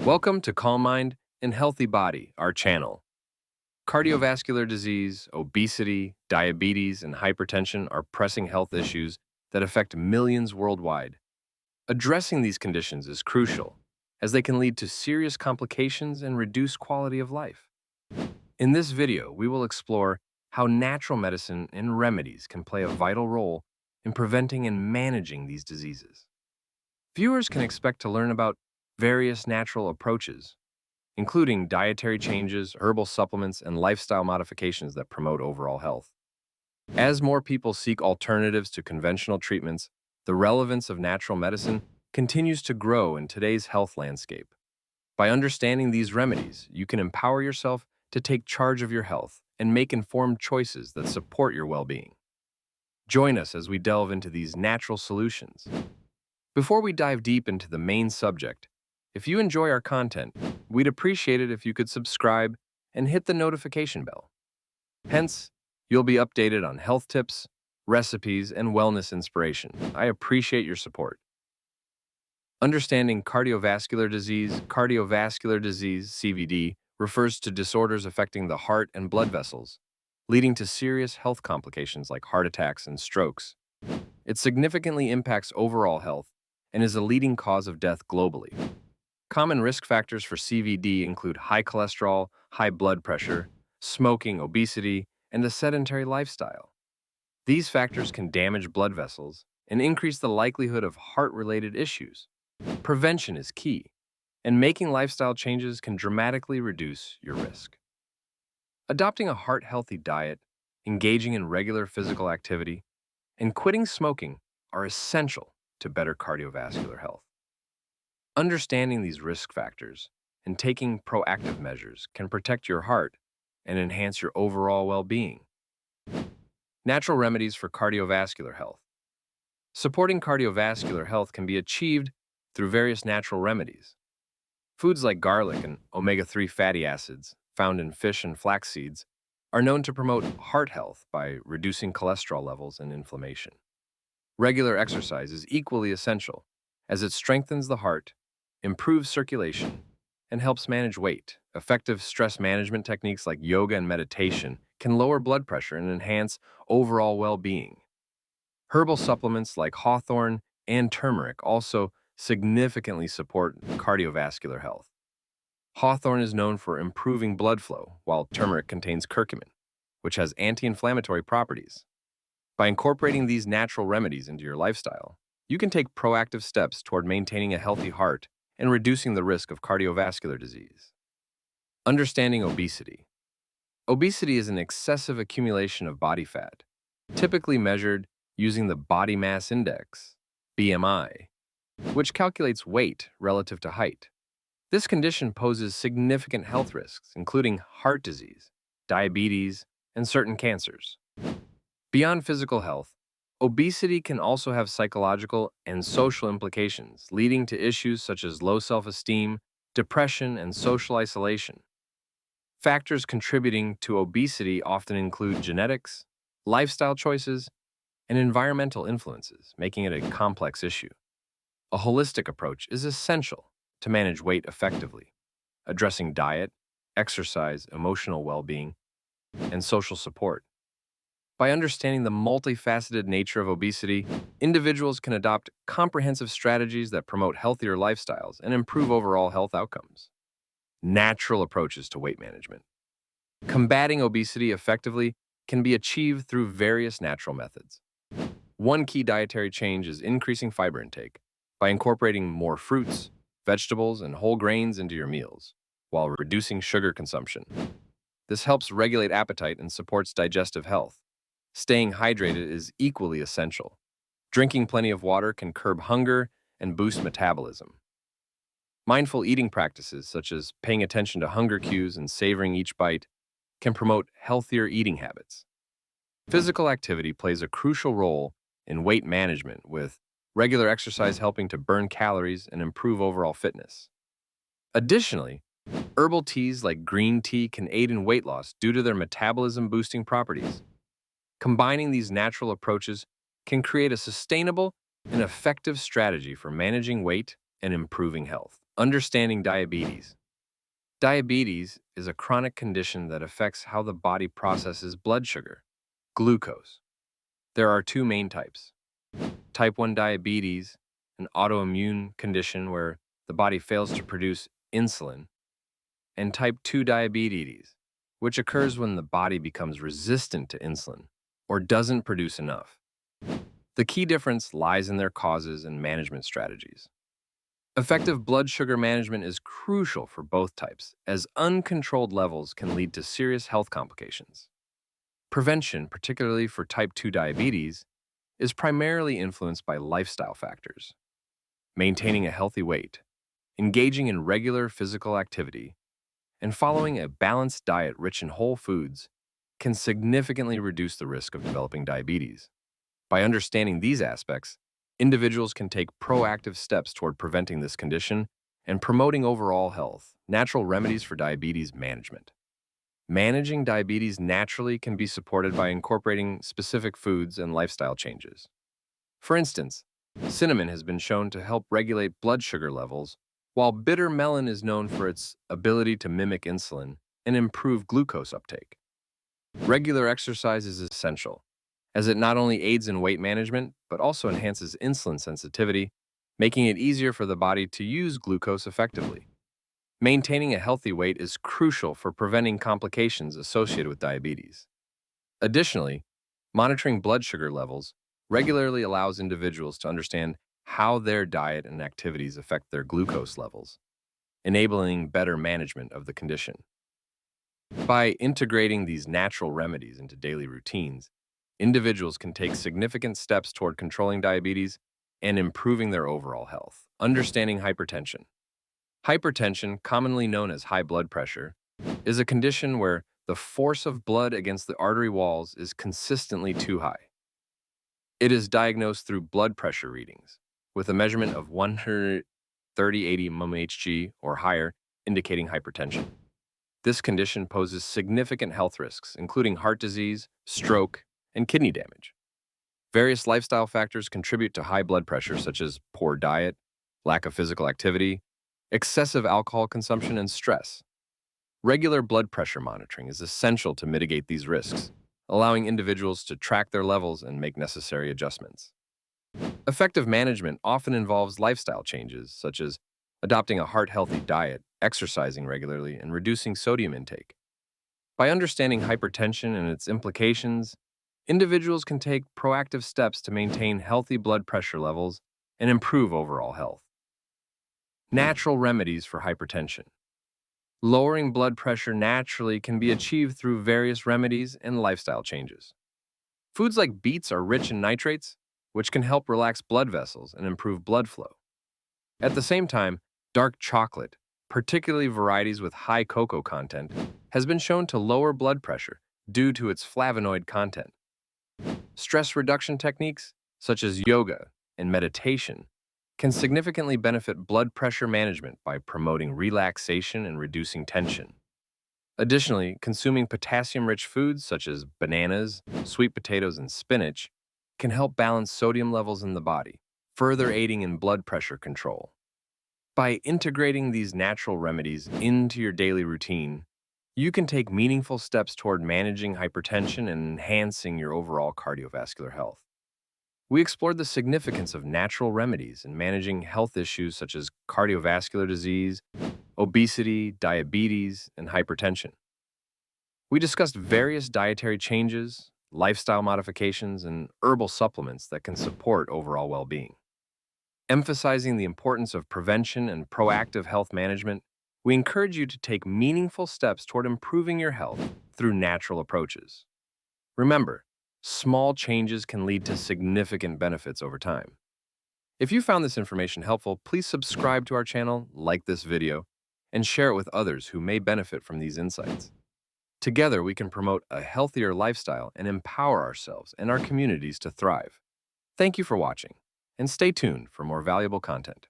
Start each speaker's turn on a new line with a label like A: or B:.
A: Welcome to Calm Mind and Healthy Body, our channel. Cardiovascular disease, obesity, diabetes, and hypertension are pressing health issues that affect millions worldwide. Addressing these conditions is crucial, as they can lead to serious complications and reduce quality of life. In this video, we will explore how natural medicine and remedies can play a vital role in preventing and managing these diseases. Viewers can expect to learn about various natural approaches, including dietary changes, herbal supplements, and lifestyle modifications that promote overall health. As more people seek alternatives to conventional treatments, the relevance of natural medicine continues to grow in today's health landscape. By understanding these remedies, you can empower yourself to take charge of your health and make informed choices that support your well-being. Join us as we delve into these natural solutions. Before we dive deep into the main subject, if you enjoy our content, we'd appreciate it if you could subscribe and hit the notification bell. Hence, you'll be updated on health tips, recipes, and wellness inspiration. I appreciate your support. Understanding cardiovascular disease, CVD, refers to disorders affecting the heart and blood vessels, leading to serious health complications like heart attacks and strokes. It significantly impacts overall health and is a leading cause of death globally. Common risk factors for CVD include high cholesterol, high blood pressure, smoking, obesity, and a sedentary lifestyle. These factors can damage blood vessels and increase the likelihood of heart-related issues. Prevention is key, and making lifestyle changes can dramatically reduce your risk. Adopting a heart-healthy diet, engaging in regular physical activity, and quitting smoking are essential to better cardiovascular health. Understanding these risk factors and taking proactive measures can protect your heart and enhance your overall well-being. Natural remedies for cardiovascular health. Supporting cardiovascular health can be achieved through various natural remedies. Foods like garlic and omega-3 fatty acids, found in fish and flax seeds, are known to promote heart health by reducing cholesterol levels and inflammation. Regular exercise is equally essential, as it strengthens the heart, improves circulation, and helps manage weight. Effective stress management techniques like yoga and meditation can lower blood pressure and enhance overall well-being. Herbal supplements like hawthorn and turmeric also significantly support cardiovascular health. Hawthorn is known for improving blood flow, while turmeric contains curcumin, which has anti-inflammatory properties. By incorporating these natural remedies into your lifestyle, you can take proactive steps toward maintaining a healthy heart and reducing the risk of cardiovascular disease. Understanding obesity. Obesity is an excessive accumulation of body fat, typically measured using the body mass index, BMI, which calculates weight relative to height. This condition poses significant health risks, including heart disease, diabetes, and certain cancers. Beyond physical health, obesity can also have psychological and social implications, leading to issues such as low self-esteem, depression, and social isolation. Factors contributing to obesity often include genetics, lifestyle choices, and environmental influences, making it a complex issue. A holistic approach is essential to manage weight effectively, addressing diet, exercise, emotional well-being, and social support. By understanding the multifaceted nature of obesity, individuals can adopt comprehensive strategies that promote healthier lifestyles and improve overall health outcomes. Natural approaches to weight management. Combating obesity effectively can be achieved through various natural methods. One key dietary change is increasing fiber intake by incorporating more fruits, vegetables, and whole grains into your meals, while reducing sugar consumption. This helps regulate appetite and supports digestive health. Staying hydrated is equally essential. Drinking plenty of water can curb hunger and boost metabolism. Mindful eating practices, such as paying attention to hunger cues and savoring each bite, can promote healthier eating habits. Physical activity plays a crucial role in weight management, with regular exercise helping to burn calories and improve overall fitness. Additionally, herbal teas like green tea can aid in weight loss due to their metabolism-boosting properties. Combining these natural approaches can create a sustainable and effective strategy for managing weight and improving health. Understanding diabetes. Diabetes is a chronic condition that affects how the body processes blood sugar, glucose. There are two main types. Type 1 diabetes, an autoimmune condition where the body fails to produce insulin, and type 2 diabetes, which occurs when the body becomes resistant to insulin or doesn't produce enough. The key difference lies in their causes and management strategies. Effective blood sugar management is crucial for both types, as uncontrolled levels can lead to serious health complications. Prevention, particularly for type 2 diabetes, is primarily influenced by lifestyle factors. Maintaining a healthy weight, engaging in regular physical activity, and following a balanced diet rich in whole foods can significantly reduce the risk of developing diabetes. By understanding these aspects, individuals can take proactive steps toward preventing this condition and promoting overall health. Natural remedies for diabetes management. Managing diabetes naturally can be supported by incorporating specific foods and lifestyle changes. For instance, cinnamon has been shown to help regulate blood sugar levels, while bitter melon is known for its ability to mimic insulin and improve glucose uptake. Regular exercise is essential, as it not only aids in weight management, but also enhances insulin sensitivity, making it easier for the body to use glucose effectively. Maintaining a healthy weight is crucial for preventing complications associated with diabetes. Additionally, monitoring blood sugar levels regularly allows individuals to understand how their diet and activities affect their glucose levels, enabling better management of the condition. By integrating these natural remedies into daily routines, individuals can take significant steps toward controlling diabetes and improving their overall health. Understanding hypertension. Hypertension, commonly known as high blood pressure, is a condition where the force of blood against the artery walls is consistently too high. It is diagnosed through blood pressure readings, with a measurement of 130/80 mmHg or higher, indicating hypertension. This condition poses significant health risks, including heart disease, stroke, and kidney damage. Various lifestyle factors contribute to high blood pressure, such as poor diet, lack of physical activity, excessive alcohol consumption, and stress. Regular blood pressure monitoring is essential to mitigate these risks, allowing individuals to track their levels and make necessary adjustments. Effective management often involves lifestyle changes, such as adopting a heart-healthy diet, exercising regularly, and reducing sodium intake. By understanding hypertension and its implications, individuals can take proactive steps to maintain healthy blood pressure levels and improve overall health. Natural remedies for hypertension. Lowering blood pressure naturally can be achieved through various remedies and lifestyle changes. Foods like beets are rich in nitrates, which can help relax blood vessels and improve blood flow. At the same time, dark chocolate, particularly varieties with high cocoa content, has been shown to lower blood pressure due to its flavonoid content. Stress reduction techniques, such as yoga and meditation, can significantly benefit blood pressure management by promoting relaxation and reducing tension. Additionally, consuming potassium-rich foods such as bananas, sweet potatoes, and spinach can help balance sodium levels in the body, further aiding in blood pressure control. By integrating these natural remedies into your daily routine, you can take meaningful steps toward managing hypertension and enhancing your overall cardiovascular health. We explored the significance of natural remedies in managing health issues such as cardiovascular disease, obesity, diabetes, and hypertension. We discussed various dietary changes, lifestyle modifications, and herbal supplements that can support overall well-being. Emphasizing the importance of prevention and proactive health management, we encourage you to take meaningful steps toward improving your health through natural approaches. Remember, small changes can lead to significant benefits over time. If you found this information helpful, please subscribe to our channel, like this video, and share it with others who may benefit from these insights. Together, we can promote a healthier lifestyle and empower ourselves and our communities to thrive. Thank you for watching, and stay tuned for more valuable content.